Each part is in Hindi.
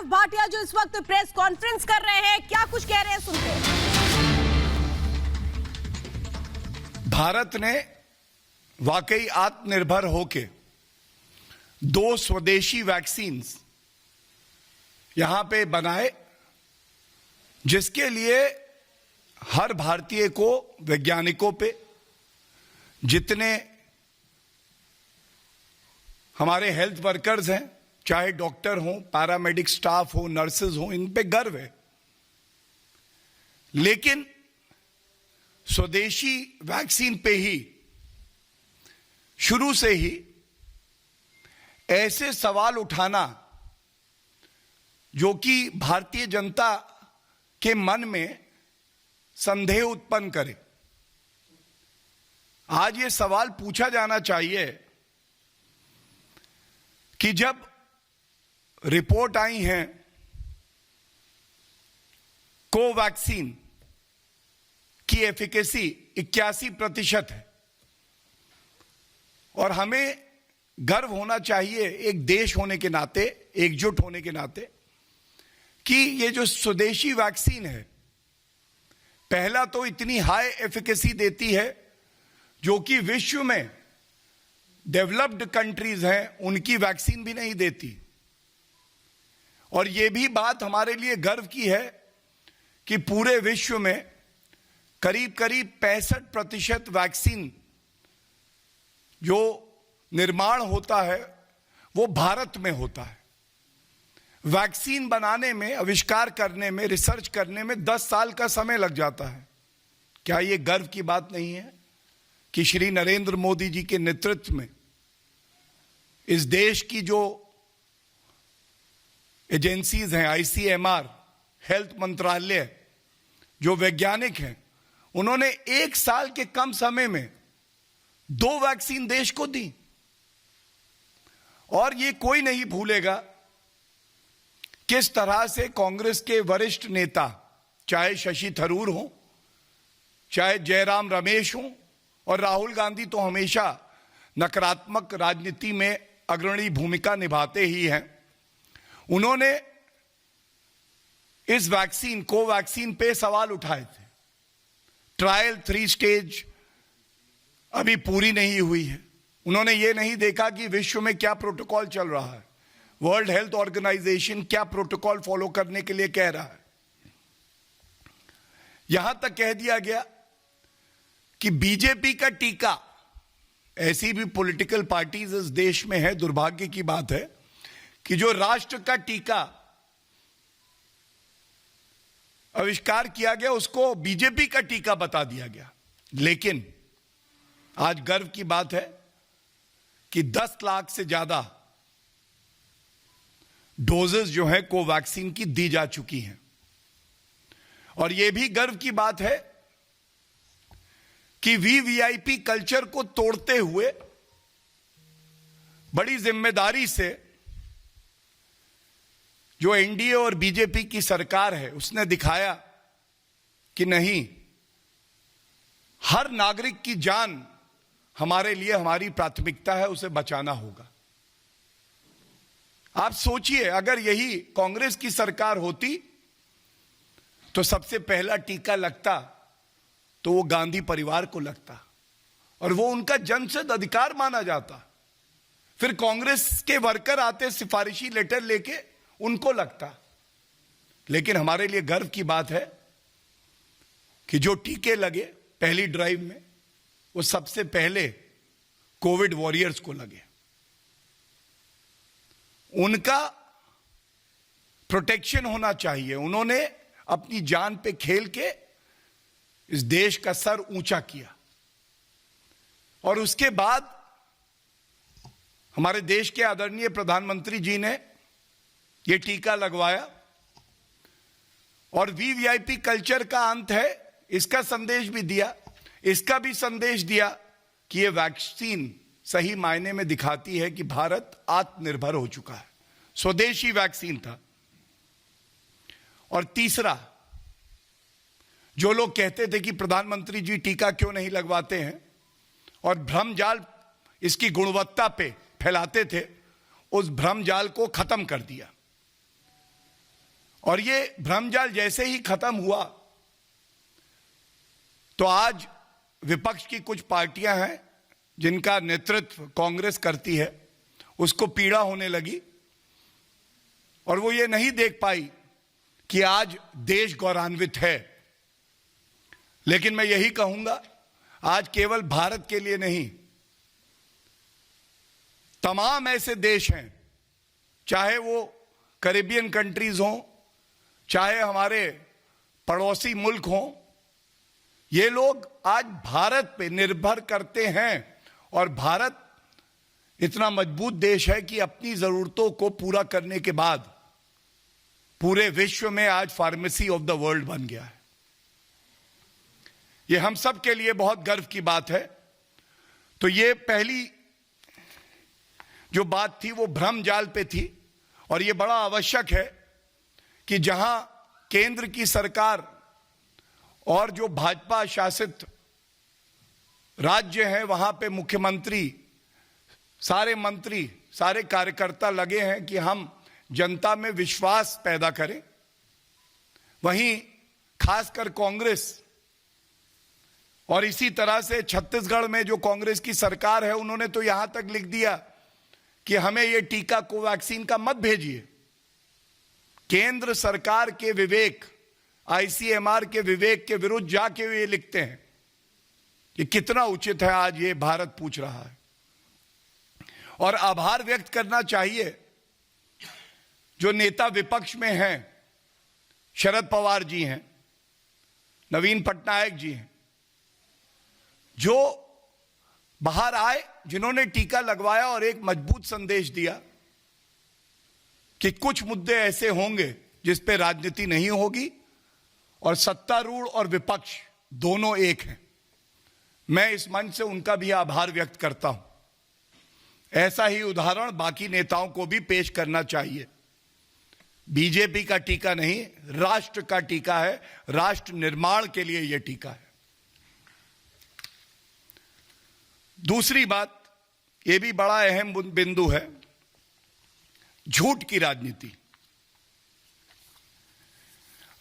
गौरव भाटिया जो इस वक्त प्रेस कॉन्फ्रेंस कर रहे हैं, क्या कुछ कह रहे हैं, सुनते हैं। भारत ने वाकई आत्मनिर्भर होके 2 स्वदेशी वैक्सीन्स यहां पे बनाए, जिसके लिए हर भारतीय को, वैज्ञानिकों पे, जितने हमारे हेल्थ वर्कर्स हैं, चाहे डॉक्टर हों, पैरामेडिक स्टाफ हो, नर्सेज हो, इन पे गर्व है। लेकिन स्वदेशी वैक्सीन पे ही शुरू से ही ऐसे सवाल उठाना जो कि भारतीय जनता के मन में संदेह उत्पन्न करे। आज ये सवाल पूछा जाना चाहिए कि जब रिपोर्ट आई हैं कोवैक्सीन की एफिकेसी 81% है, और हमें गर्व होना चाहिए एक देश होने के नाते, एकजुट होने के नाते, कि ये जो स्वदेशी वैक्सीन है, पहला तो इतनी हाई एफिकेसी देती है जो कि विश्व में डेवलप्ड कंट्रीज हैं उनकी वैक्सीन भी नहीं देती। और ये भी बात हमारे लिए गर्व की है कि पूरे विश्व में करीब करीब 65% वैक्सीन जो निर्माण होता है वो भारत में होता है। वैक्सीन बनाने में, आविष्कार करने में, रिसर्च करने में 10 साल का समय लग जाता है। क्या ये गर्व की बात नहीं है कि श्री नरेंद्र मोदी जी के नेतृत्व में इस देश की जो एजेंसीज हैं, आईसीएमआर, हेल्थ मंत्रालय, जो वैज्ञानिक हैं, उन्होंने 1 साल के कम समय में 2 वैक्सीन देश को दी। और ये कोई नहीं भूलेगा किस तरह से कांग्रेस के वरिष्ठ नेता, चाहे शशि थरूर हो, चाहे जयराम रमेश हो, और राहुल गांधी तो हमेशा नकारात्मक राजनीति में अग्रणी भूमिका निभाते ही हैं, उन्होंने इस वैक्सीन, कोवैक्सीन पे सवाल उठाए थे। ट्रायल 3 स्टेज अभी पूरी नहीं हुई है। उन्होंने ये नहीं देखा कि विश्व में क्या प्रोटोकॉल चल रहा है, वर्ल्ड हेल्थ ऑर्गेनाइजेशन क्या प्रोटोकॉल फॉलो करने के लिए कह रहा है। यहां तक कह दिया गया कि बीजेपी का टीका, ऐसी भी पॉलिटिकल पार्टीज इस देश में है, दुर्भाग्य की बात है कि जो राष्ट्र का टीका आविष्कार किया गया उसको बीजेपी का टीका बता दिया गया। लेकिन आज गर्व की बात है कि 10 लाख से ज्यादा डोजेस जो है कोवैक्सीन की दी जा चुकी हैं। और यह भी गर्व की बात है कि वीवीआईपी कल्चर को तोड़ते हुए बड़ी जिम्मेदारी से जो एनडीए और बीजेपी की सरकार है उसने दिखाया कि नहीं, हर नागरिक की जान हमारे लिए हमारी प्राथमिकता है, उसे बचाना होगा। आप सोचिए, अगर यही कांग्रेस की सरकार होती तो सबसे पहला टीका लगता तो वो गांधी परिवार को लगता, और वो उनका जन्मसिद्ध अधिकार माना जाता। फिर कांग्रेस के वर्कर आते सिफारिशी लेटर लेके, उनको लगता। लेकिन हमारे लिए गर्व की बात है कि जो टीके लगे पहली ड्राइव में, वो सबसे पहले कोविड वॉरियर्स को लगे। उनका प्रोटेक्शन होना चाहिए। उन्होंने अपनी जान पे खेल के इस देश का सर ऊंचा किया, और उसके बाद हमारे देश के आदरणीय प्रधानमंत्री जी ने यह टीका लगवाया, और वीवीआईपी कल्चर का अंत है, इसका संदेश भी दिया। इसका भी संदेश दिया कि यह वैक्सीन सही मायने में दिखाती है कि भारत आत्मनिर्भर हो चुका है। स्वदेशी वैक्सीन था। और तीसरा, जो लोग कहते थे कि प्रधानमंत्री जी टीका क्यों नहीं लगवाते हैं और भ्रमजाल इसकी गुणवत्ता पे फैलाते थे, उस भ्रमजाल को खत्म कर दिया। और ये भ्रमजाल जैसे ही खत्म हुआ तो आज विपक्ष की कुछ पार्टियां हैं जिनका नेतृत्व कांग्रेस करती है, उसको पीड़ा होने लगी और वो ये नहीं देख पाई कि आज देश गौरवान्वित है। लेकिन मैं यही कहूंगा, आज केवल भारत के लिए नहीं, तमाम ऐसे देश हैं, चाहे वो कैरेबियन कंट्रीज हों, चाहे हमारे पड़ोसी मुल्क हों, ये लोग आज भारत पे निर्भर करते हैं और भारत इतना मजबूत देश है कि अपनी जरूरतों को पूरा करने के बाद पूरे विश्व में आज फार्मेसी ऑफ द वर्ल्ड बन गया है। ये हम सब के लिए बहुत गर्व की बात है। तो ये पहली जो बात थी वो भ्रम जाल पे थी और ये बड़ा आवश्यक है कि जहां केंद्र की सरकार और जो भाजपा शासित राज्य हैं वहां पे मुख्यमंत्री, सारे मंत्री, सारे कार्यकर्ता लगे हैं कि हम जनता में विश्वास पैदा करें। वहीं खासकर कांग्रेस और इसी तरह से छत्तीसगढ़ में जो कांग्रेस की सरकार है उन्होंने तो यहां तक लिख दिया कि हमें यह टीका कोवैक्सीन का मत भेजिए। केंद्र सरकार के विवेक, आईसीएमआर के विवेक के विरुद्ध जाके वे लिखते हैं। ये कितना उचित है आज ये भारत पूछ रहा है। और आभार व्यक्त करना चाहिए जो नेता विपक्ष में हैं, शरद पवार जी हैं, नवीन पटनायक जी हैं, जो बाहर आए, जिन्होंने टीका लगवाया और एक मजबूत संदेश दिया कि कुछ मुद्दे ऐसे होंगे जिस पे राजनीति नहीं होगी और सत्तारूढ़ और विपक्ष दोनों एक हैं। मैं इस मंच से उनका भी आभार व्यक्त करता हूं। ऐसा ही उदाहरण बाकी नेताओं को भी पेश करना चाहिए। बीजेपी का टीका नहीं, राष्ट्र का टीका है, राष्ट्र निर्माण के लिए यह टीका है। दूसरी बात, यह भी बड़ा अहम बिंदु है, झूठ की राजनीति।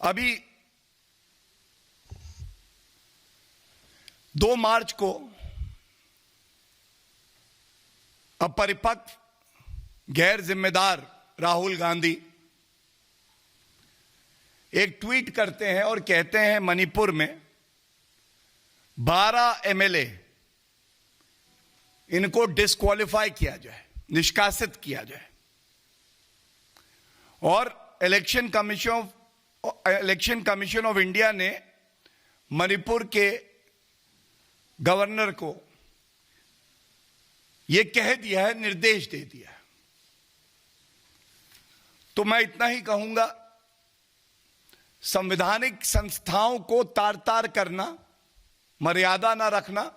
अभी 2 मार्च को अपरिपक्व गैर जिम्मेदार राहुल गांधी एक ट्वीट करते हैं और कहते हैं मणिपुर में 12 एमएलए इनको डिस्क्वालीफाई किया जाए, निष्कासित किया जाए। और इलेक्शन कमीशन ऑफ इंडिया ने मणिपुर के गवर्नर को यह कह दिया है, निर्देश दे दिया है। तो मैं इतना ही कहूंगा, संवैधानिक संस्थाओं को तार तार करना, मर्यादा ना रखना,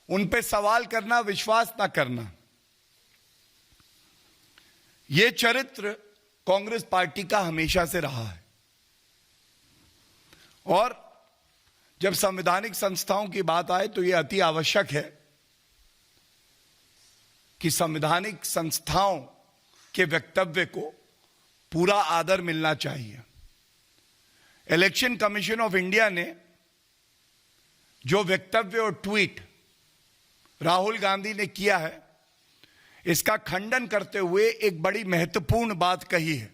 उन पे सवाल करना, विश्वास ना करना, यह चरित्र कांग्रेस पार्टी का हमेशा से रहा है। और जब संवैधानिक संस्थाओं की बात आए तो यह अति आवश्यक है कि संवैधानिक संस्थाओं के वक्तव्य को पूरा आदर मिलना चाहिए। इलेक्शन कमीशन ऑफ इंडिया ने जो वक्तव्य और ट्वीट राहुल गांधी ने किया है, इसका खंडन करते हुए एक बड़ी महत्वपूर्ण बात कही है।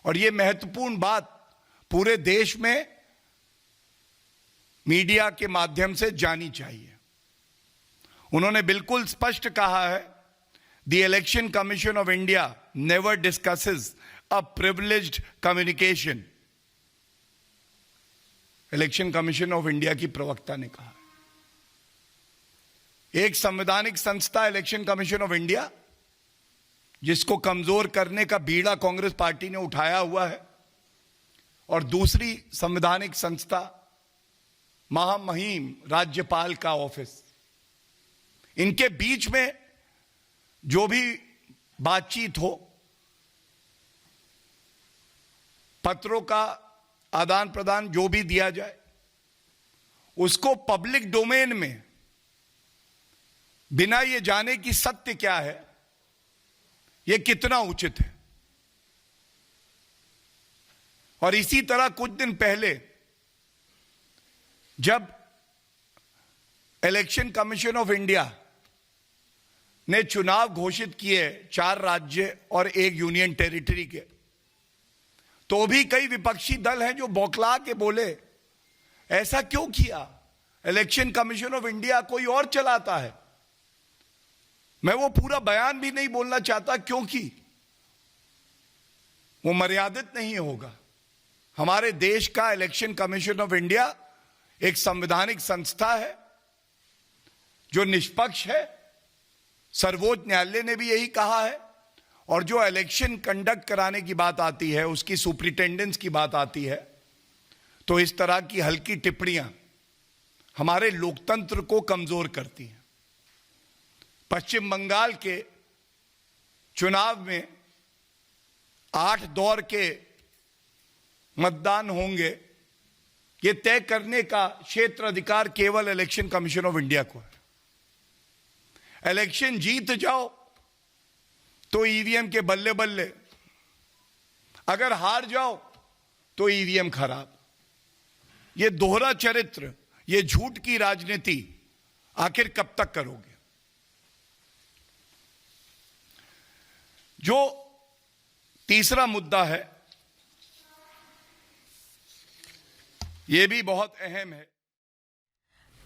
और यह महत्वपूर्ण बात पूरे देश में मीडिया के माध्यम से जानी चाहिए। उन्होंने बिल्कुल स्पष्ट कहा है, the election commission of India never discusses a privileged communication. Election commission of India की प्रवक्ता ने कहा। एक संवैधानिक संस्था इलेक्शन कमीशन ऑफ इंडिया, जिसको कमजोर करने का बीड़ा कांग्रेस पार्टी ने उठाया हुआ है, और दूसरी संवैधानिक संस्था महामहिम राज्यपाल का ऑफिस, इनके बीच में जो भी बातचीत हो, पत्रों का आदान प्रदान जो भी दिया जाए, उसको पब्लिक डोमेन में बिना ये जाने कि सत्य क्या है, ये कितना उचित है। और इसी तरह कुछ दिन पहले जब इलेक्शन कमीशन ऑफ इंडिया ने चुनाव घोषित किए 4 राज्य और 1 यूनियन टेरिटरी के, तो भी कई विपक्षी दल हैं जो बौखला के बोले ऐसा क्यों किया, इलेक्शन कमीशन ऑफ इंडिया कोई और चलाता है। मैं वो पूरा बयान भी नहीं बोलना चाहता क्योंकि वो मर्यादित नहीं होगा। हमारे देश का इलेक्शन कमीशन ऑफ इंडिया एक संवैधानिक संस्था है जो निष्पक्ष है, सर्वोच्च न्यायालय ने भी यही कहा है। और जो इलेक्शन कंडक्ट कराने की बात आती है, उसकी सुपरिटेंडेंस की बात आती है, तो इस तरह की हल्की टिप्पणियां हमारे लोकतंत्र को कमजोर करती हैं। पश्चिम बंगाल के चुनाव में 8 दौर के मतदान होंगे, ये तय करने का क्षेत्र अधिकार केवल इलेक्शन कमीशन ऑफ इंडिया को है। इलेक्शन जीत जाओ तो ईवीएम के बल्ले बल्ले, अगर हार जाओ तो ईवीएम खराब। ये दोहरा चरित्र, ये झूठ की राजनीति आखिर कब तक करोगे। जो तीसरा मुद्दा है, यह भी बहुत अहम है।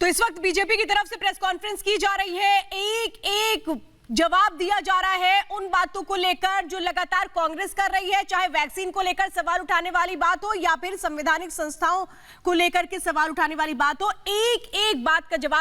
तो इस वक्त बीजेपी की तरफ से प्रेस कॉन्फ्रेंस की जा रही है, एक एक जवाब दिया जा रहा है उन बातों को लेकर जो लगातार कांग्रेस कर रही है, चाहे वैक्सीन को लेकर सवाल उठाने वाली बात हो या फिर संवैधानिक संस्थाओं को लेकर के सवाल उठाने वाली बात हो। एक एक बात का जवाब